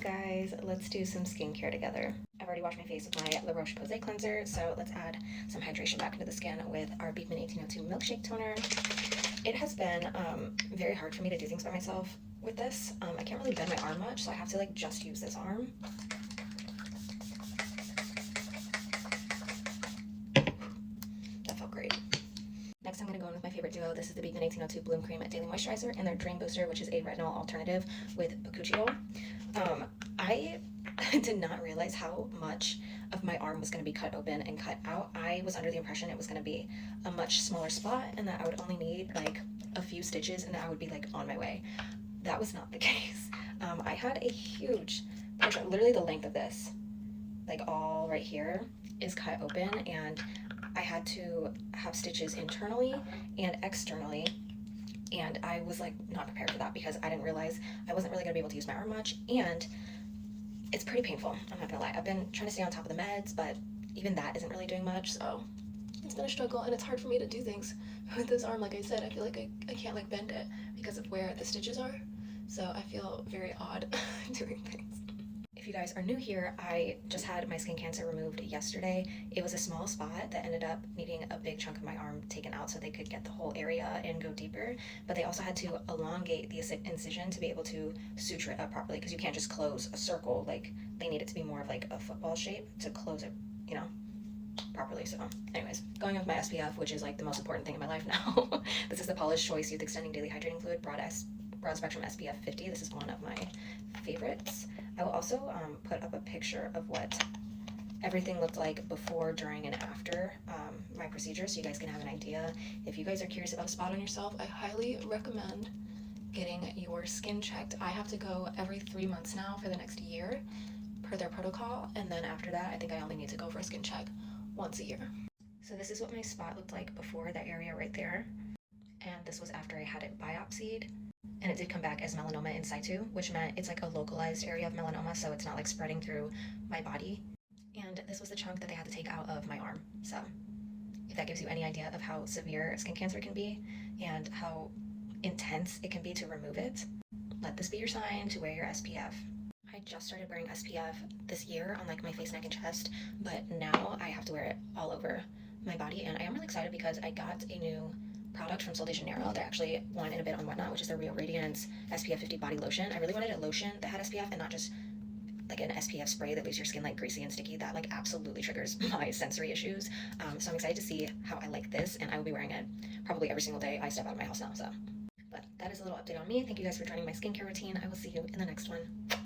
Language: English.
guys, let's do some skincare together. I've already washed my face with my La Roche-Posay cleanser, so let's add some hydration back into the skin with our Beekman 1802 Milkshake Toner. It has been very hard for me to do things by myself with this. I can't really bend my arm much, so I have to like just use this arm. That felt great. Next, I'm going to go in with my favorite duo. This is the Beekman 1802 Bloom Cream Daily Moisturizer and their Dream Booster, which is a retinol alternative with bakuchiol. I did not realize how much of my arm was going to be cut open and cut out. I was under the impression it was going to be a much smaller spot and that I would only need like a few stitches and I would be like on my way. That was not the case. I had a huge portion, literally the length of this, like all right here, is cut open, and I had to have stitches internally and externally, and I was like not prepared for that because I didn't realize I wasn't really gonna be able to use my arm much, and it's pretty painful, I'm not gonna lie. I've been trying to stay on top of the meds, but even that isn't really doing much, so it's been a struggle, and it's hard for me to do things with this arm. Like I said, I feel like I can't like bend it because of where the stitches are, so I feel very odd doing things. If you guys are new here, I just had my skin cancer removed yesterday. It was a small spot that ended up needing a big chunk of my arm taken out so they could get the whole area and go deeper, but they also had to elongate the incision to be able to suture it up properly, because you can't just close a circle. Like, they need it to be more of like a football shape to close it, you know, properly. So anyways, going with my SPF, which is like the most important thing in my life now. This is the Paula's Choice Youth Extending Daily Hydrating Fluid Broad Spectrum SPF 50. This is one of my favorites. I will also put up a picture of what everything looked like before, during, and after my procedure, so you guys can have an idea. If you guys are curious about a spot on yourself, I highly recommend getting your skin checked. I have to go every 3 months now for the next year per their protocol, and then after that I think I only need to go for a skin check once a year. So this is what my spot looked like before, that area right there, and this was after I had it biopsied. And it did come back as melanoma in situ, which meant it's like a localized area of melanoma, so it's not like spreading through my body. And this was the chunk that they had to take out of my arm. So if that gives you any idea of how severe skin cancer can be and how intense it can be to remove it, let this be your sign to wear your SPF. I just started wearing SPF this year on like my face, neck, and chest, but now I have to wear it all over my body, and I am really excited because I got a new product from Sol de Janeiro. They actually won in a bid on Whatnot, which is their Real Radiance SPF 50 body lotion. I really wanted a lotion that had SPF and not just like an SPF spray that leaves your skin like greasy and sticky. That like absolutely triggers my sensory issues. So I'm excited to see how I like this, and I will be wearing it probably every single day I step out of my house now. So, but that is a little update on me. Thank you guys for joining my skincare routine. I will see you in the next one.